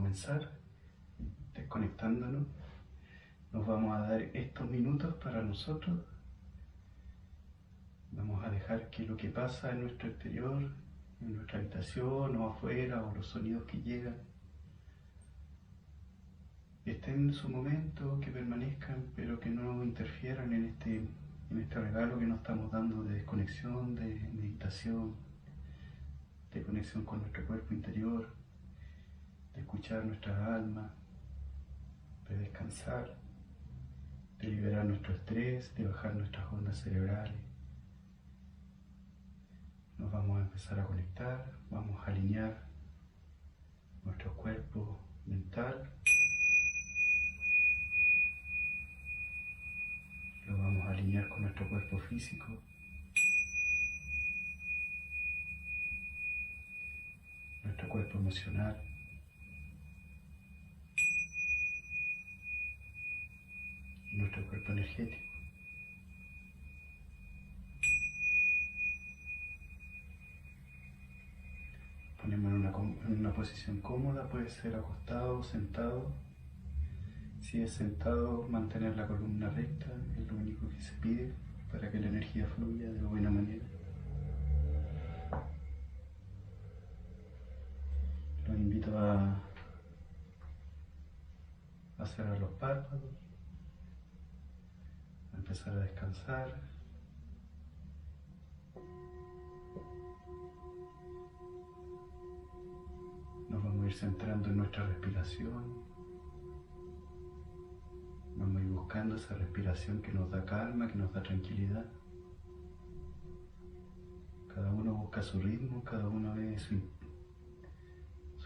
comenzar desconectándonos. Nos vamos a dar estos minutos para nosotros. Vamos a dejar que lo que pasa en nuestro exterior, en nuestra habitación o afuera, o los sonidos que llegan, estén en su momento, que permanezcan, pero que no interfieran en este regalo que nos estamos dando de desconexión, de meditación, de conexión con nuestro cuerpo interior, de escuchar nuestra alma, de descansar, de liberar nuestro estrés, de bajar nuestras ondas cerebrales. Nos vamos a empezar a conectar, vamos a alinear nuestro cuerpo mental, lo vamos a alinear con nuestro cuerpo físico, nuestro cuerpo emocional, y nuestro cuerpo energético. Ponemos en una posición cómoda, puede ser acostado o sentado. Si es sentado, mantener la columna recta es lo único que se pide para que la energía fluya de buena manera. Los invito a cerrar los párpados, a empezar a descansar. Nos vamos a ir centrando en nuestra respiración. Vamos a ir buscando esa respiración que nos da calma, que nos da tranquilidad. Cada uno busca su ritmo, cada uno ve su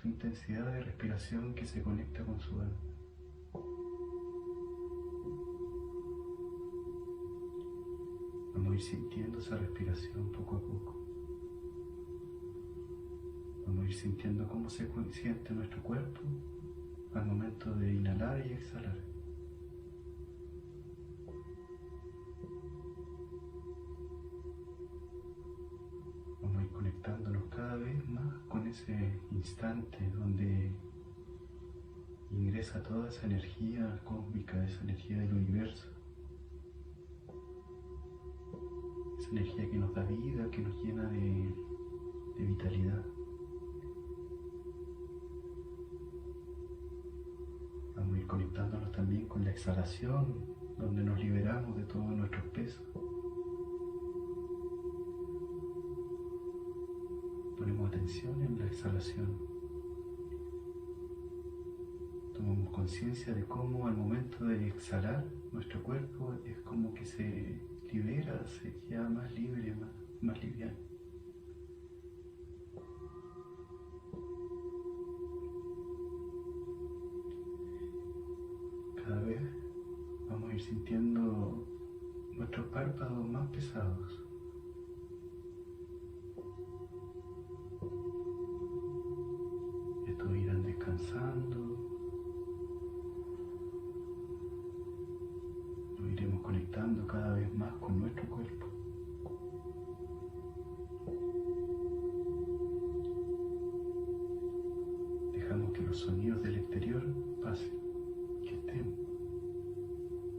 intensidad de respiración que se conecta con su alma. Vamos a ir sintiendo esa respiración poco a poco. Vamos a ir sintiendo cómo se siente nuestro cuerpo al momento de inhalar y exhalar. Vamos a ir conectándonos cada vez más con ese instante donde ingresa toda esa energía cósmica, esa energía del universo. Esa energía que nos da vida, que nos llena de vitalidad. Vamos a ir conectándonos también con la exhalación, donde nos liberamos de todos nuestros pesos. Ponemos atención en la exhalación. Tomamos conciencia de cómo al momento de exhalar, nuestro cuerpo es como que se libera, se queda más libre, más liviano. Cada vez vamos a ir sintiendo nuestros párpados más pesados. Estos irán descansando. Nos iremos conectando cada vez más con nuestro cuerpo. Dejamos que los sonidos del exterior pasen, que estén.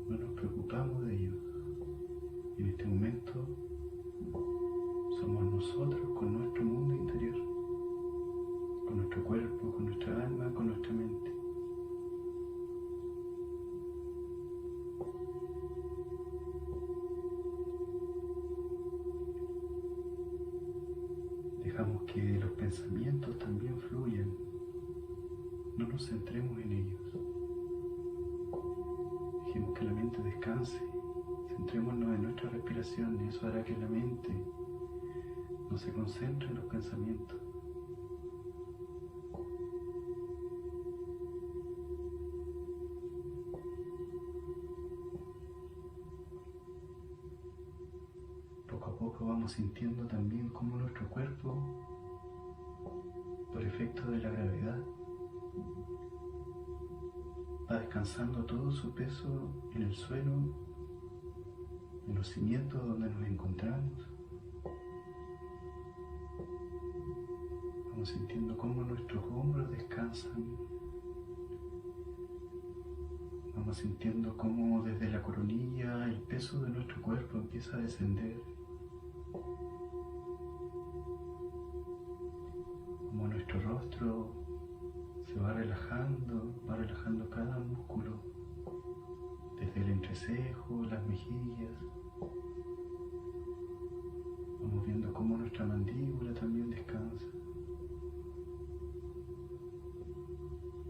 No nos preocupamos de ellos. En este momento somos nosotros con nuestro mundo interior, con nuestro cuerpo, con nuestra alma, con nuestra mente. Dejamos que los pensamientos también fluyan. No nos centremos en ellos. Dejemos que la mente descanse. Centrémonos en nuestra respiración y eso hará que la mente no se concentre en los pensamientos. Poco a poco vamos sintiendo también cómo nuestro cuerpo, por efecto de la gravedad, va descansando todo su peso en el suelo, en los cimientos donde nos encontramos. Vamos sintiendo cómo nuestros hombros descansan Vamos sintiendo cómo desde la coronilla el peso de nuestro cuerpo empieza a descender, como nuestro rostro se va relajando cada músculo, desde el entrecejo, las mejillas. Vamos viendo cómo nuestra mandíbula también descansa,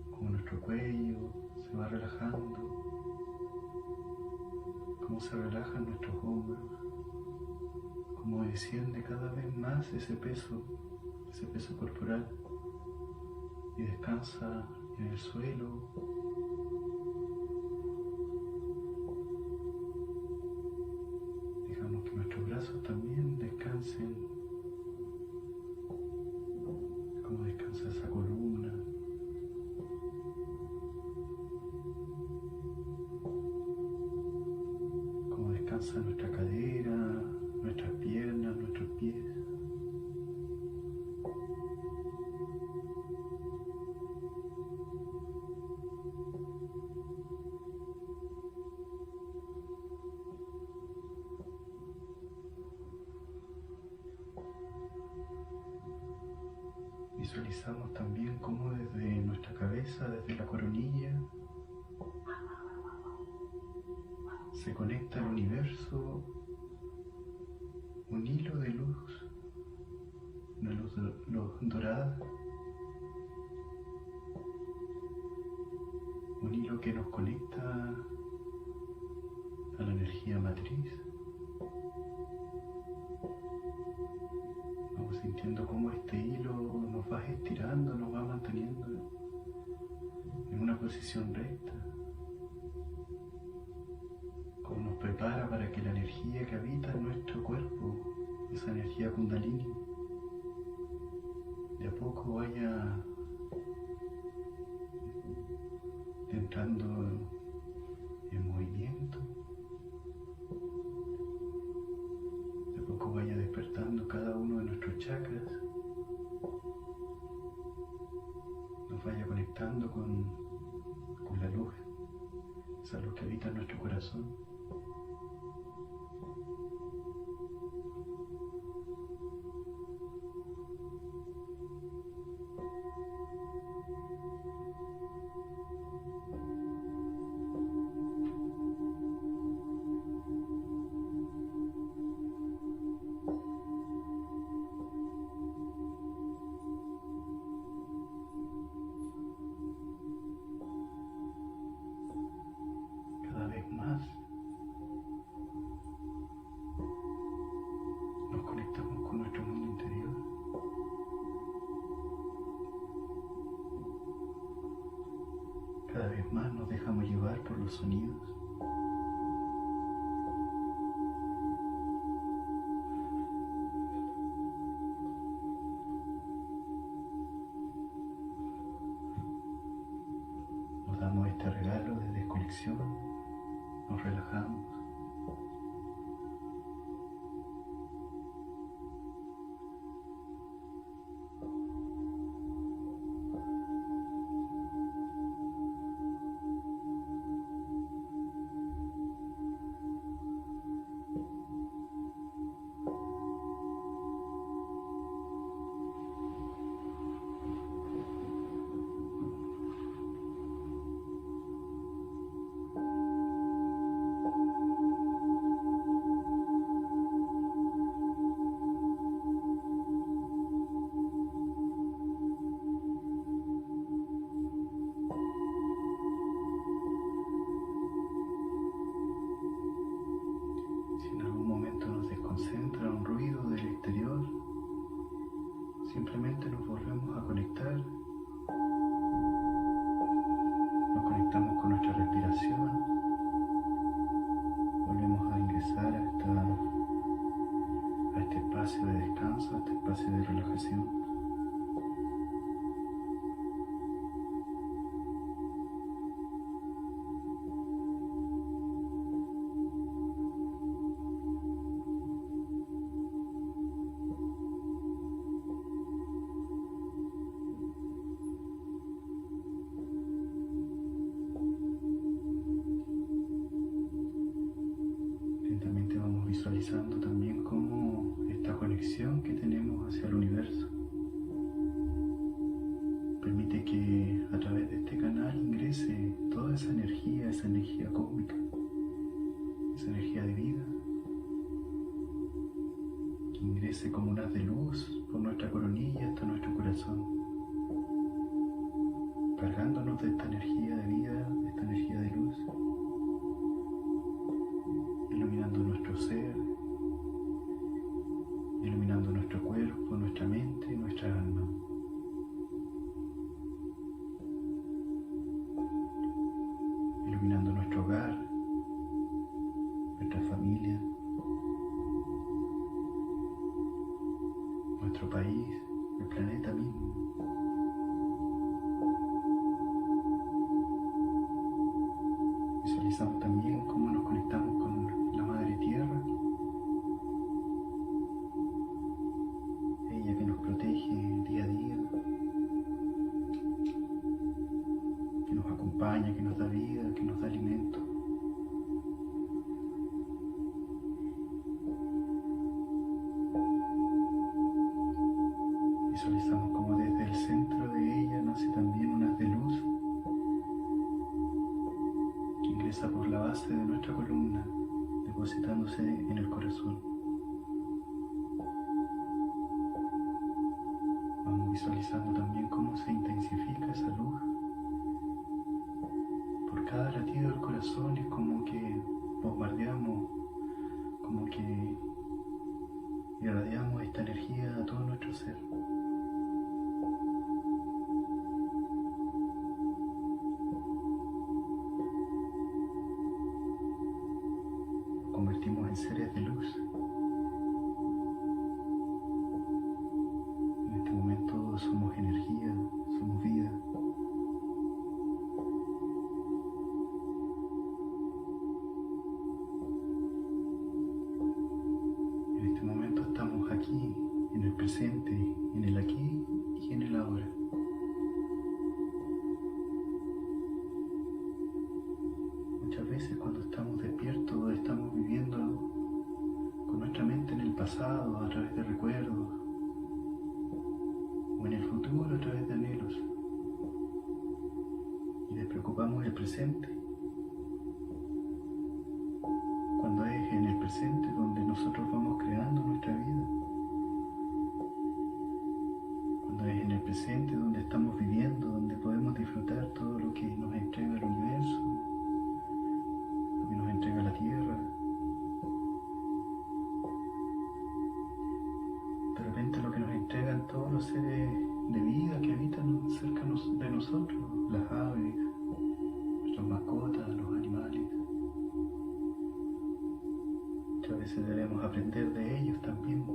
cómo nuestro cuello se va relajando, cómo se relajan nuestros hombros, cómo desciende cada vez más ese peso corporal y descansa en el suelo. Dejamos que nuestros brazos también descansen, cómo descansa esa columna. Cómo descansa nuestra cadera, nuestras piernas, nuestros pies. Visualizamos también cómo desde nuestra cabeza, desde la coronilla, se conecta al universo un hilo de luz, una luz dorada, un hilo que nos conecta a la energía matriz. Vamos sintiendo cómo este hilo nos va estirando, nos va manteniendo en una posición recta, cómo nos prepara para que la energía que habita en nuestro cuerpo, esa energía Kundalini, de a poco vaya entrando en movimiento, de a poco vaya despertando cada uno de nuestros chakras, nos vaya conectando con la luz, esa luz que habita en nuestro corazón. Cada vez más nos conectamos con nuestro mundo interior. Cada vez más nos dejamos llevar por los sonidos. Nos damos este regalo de desconexión, nos relajamos. energía cósmica, esa energía de vida, que ingrese como un haz de luz por nuestra coronilla hasta nuestro corazón, cargándonos de esta energía de vida, de esta energía de luz, iluminando nuestro ser, iluminando nuestro cuerpo, nuestra mente y nuestra alma. Iluminando nuestro hogar, nuestra familia, nuestro país, el planeta mismo. Visualizamos también cómo nos conectamos con la Madre Tierra, ella que nos protege día a día, que nos acompaña, que nos da vida, que nos da alimento. Visualizamos como desde el centro de ella nace también un haz de luz que ingresa por la base de nuestra columna, depositándose en el corazón. Vamos visualizando también cómo se intensifica esa luz. Por cada latido del corazón es como que bombardeamos, como que irradiamos esta energía a todo nuestro ser. Nos convertimos en seres de luz. En este momento somos energía, somos vida. En este momento estamos aquí, en el presente, en el aquí y en el ahora. Muchas veces cuando estamos despiertos estamos viviendo con nuestra mente en el pasado a través de recuerdos o en el futuro a través de anhelos y despreocupamos el presente, cuando es en el presente donde nosotros vamos creando nuestra vida, cuando es en el presente donde estamos viviendo, donde podemos disfrutar todo lo que nos entrega el universo, lo que nos entrega la tierra. De repente lo que nos entregan todos los seres de vida que habitan cerca de nosotros, las aves, nuestras mascotas, los animales. Muchas veces debemos aprender de ellos también.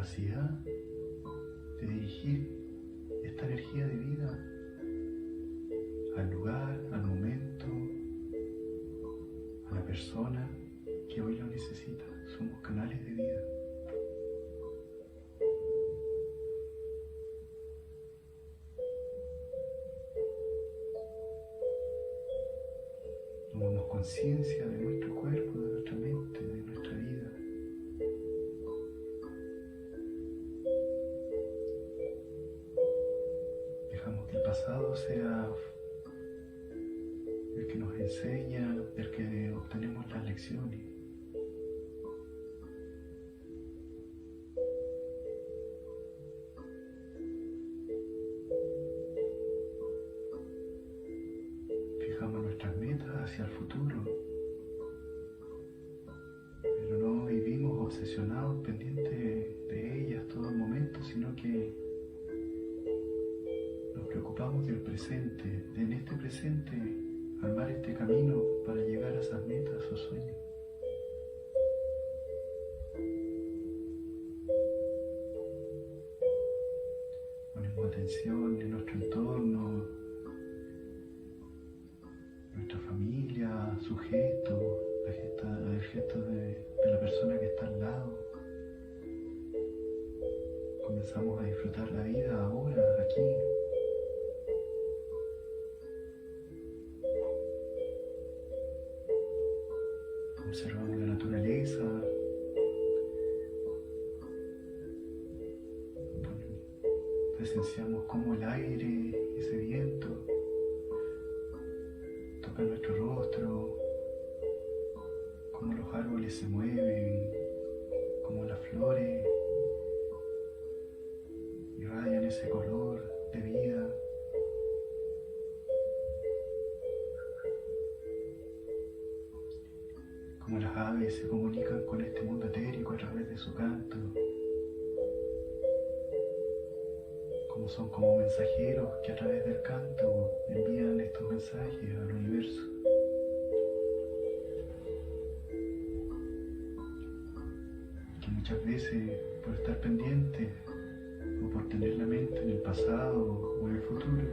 capacidad de dirigir esta energía de vida al lugar, al momento, a la persona que hoy lo necesita. Somos canales de vida. Tomamos conciencia de nuestro cuerpo, de nuestra mente, de nuestra vida. Dejamos que el pasado sea el que nos enseña, el que obtenemos las lecciones. Fijamos nuestras metas hacia el futuro, pero no vivimos obsesionados, pendientes de ellas todo el momento, sino que nos preocupamos del presente, de en este presente armar este camino para llegar a esas metas, a esos sueños. Ponemos atención en nuestro entorno, nuestra familia, su gesto, el gesto de la persona que está al lado. Comenzamos a disfrutar la vida ahora, aquí. Observamos la naturaleza, presenciamos cómo el aire, ese viento, toca nuestro rostro, cómo los árboles se mueven, cómo las flores irradian ese color de vida. Como las aves se comunican con este mundo etérico a través de su canto, como son como mensajeros que a través del canto envían estos mensajes al universo. Que muchas veces por estar pendientes o por tener la mente en el pasado o en el futuro,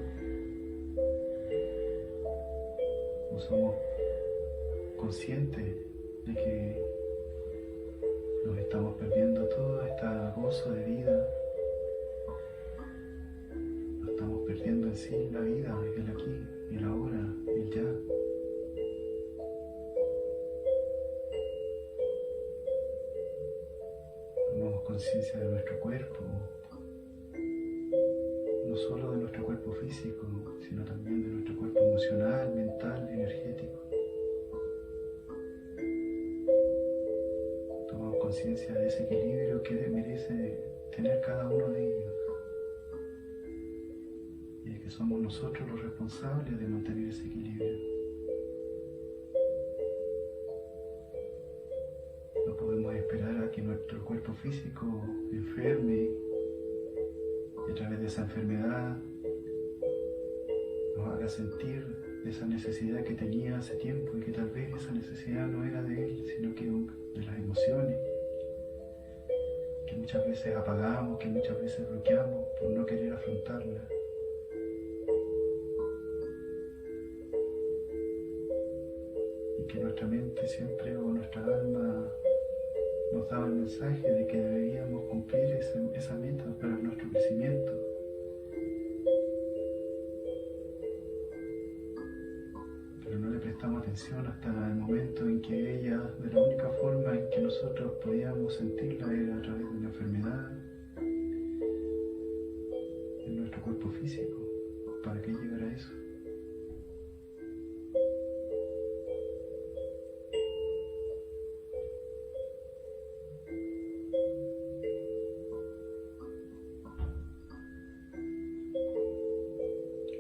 no somos conscientes de que nos estamos perdiendo todo este gozo de vida, nos estamos perdiendo en sí la vida, el aquí, el ahora, el ya. Tomamos conciencia de nuestro cuerpo, no solo de nuestro cuerpo físico, sino también de nuestro cuerpo emocional, mental, energético. Conciencia de ese equilibrio que merece tener cada uno de ellos y de que somos nosotros los responsables de mantener ese equilibrio. No podemos esperar a que nuestro cuerpo físico enferme y a través de esa enfermedad nos haga sentir esa necesidad que tenía hace tiempo y que tal vez esa necesidad no era de él, sino que de las emociones que muchas veces apagamos, que muchas veces bloqueamos por no querer afrontarla. Y que nuestra mente siempre o nuestra alma nos daba el mensaje de que deberíamos cumplir esa meta para nuestro crecimiento. Pero no le prestamos atención hasta el momento en que ella, de la única forma en que nosotros podíamos sentirla era a través de una enfermedad en nuestro cuerpo físico. ¿Para qué llegar a eso?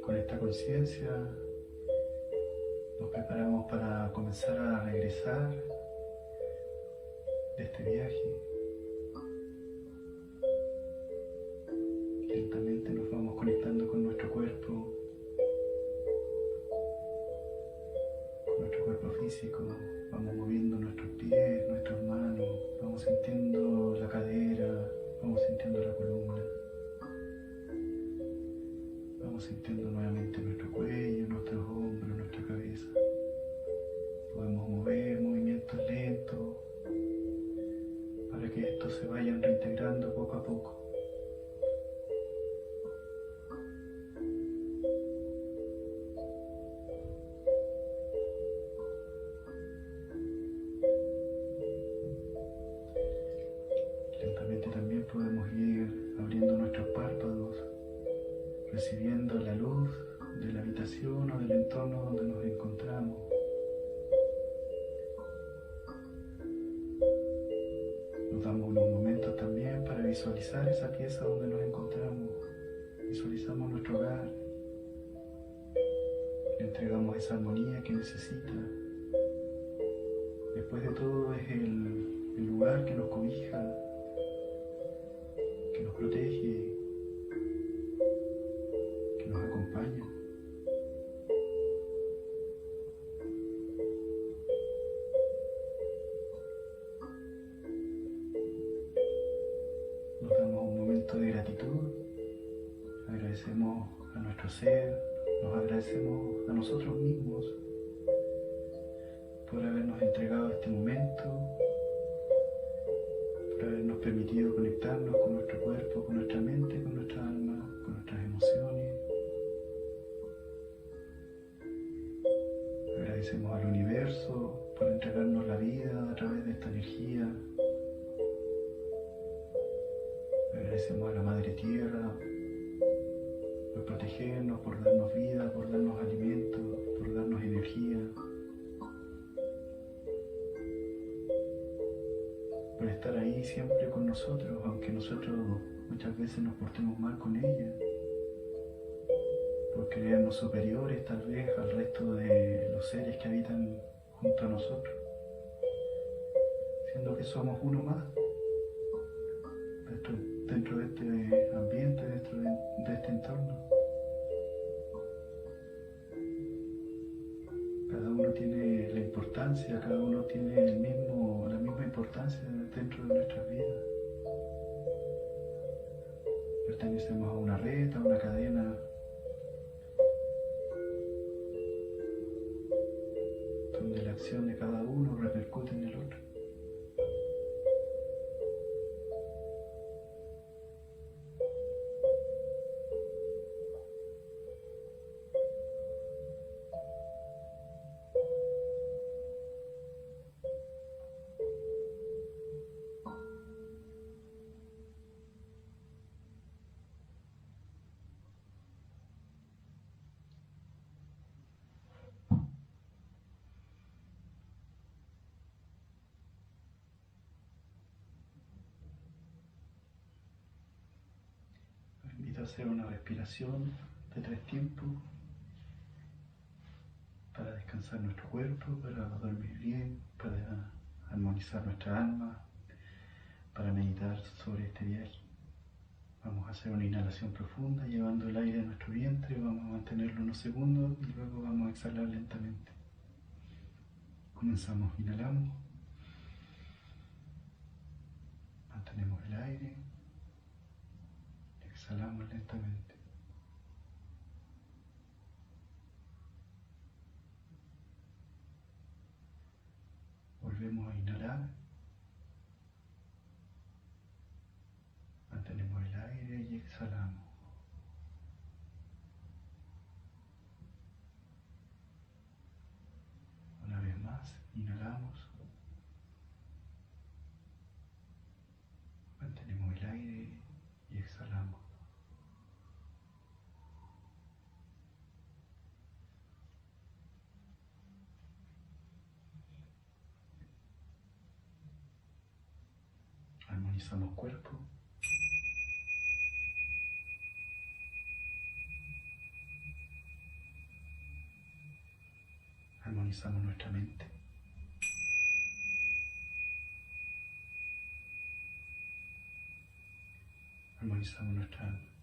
Con esta conciencia nos preparamos para comenzar a regresar de este viaje. Lentamente nos vamos conectando con nuestro cuerpo físico. Vamos moviendo nuestros pies, nuestras manos, vamos sintiendo la cadera, vamos percibiendo la luz de la habitación o del entorno donde nos encontramos. Nos damos unos momentos también para visualizar esa pieza donde nos encontramos. Visualizamos nuestro hogar. Le entregamos esa armonía que necesita. Después de todo es el lugar que nos cobija, que nos protege, que nos acompaña. Nos damos un momento de gratitud, agradecemos a nuestro ser, nos agradecemos a nosotros mismos por habernos entregado este momento, por habernos permitido conectarnos con nuestro cuerpo, con nuestra mente, con nuestra alma, con nuestras emociones. Agradecemos al universo por entregarnos la vida a través de esta energía. Agradecemos a la Madre Tierra por protegernos, por darnos vida, por darnos alimento, por darnos energía, por estar ahí siempre con nosotros, aunque nosotros muchas veces nos portemos mal con ella, por creernos superiores tal vez al resto de los seres que habitan junto a nosotros, siendo que somos uno más dentro de este ambiente, dentro de este entorno. Cada uno tiene la importancia, cada uno tiene la misma importancia dentro de nuestras vidas. Pertenecemos a una red, a una cadena, donde la acción de cada uno repercute en el otro. Hacer una respiración de 3 tiempos para descansar nuestro cuerpo, para dormir bien, para armonizar nuestra alma, para meditar sobre este viaje. Vamos a hacer una inhalación profunda llevando el aire a nuestro vientre, vamos a mantenerlo unos segundos y luego vamos a exhalar lentamente. Comenzamos, inhalamos, mantenemos el aire. Exhalamos lentamente. Volvemos a inhalar. Mantenemos el aire y exhalamos. Una vez más, inhalamos. Mantenemos el aire y exhalamos. Armonizamos cuerpo, armonizamos nuestra mente, armonizamos nuestra alma.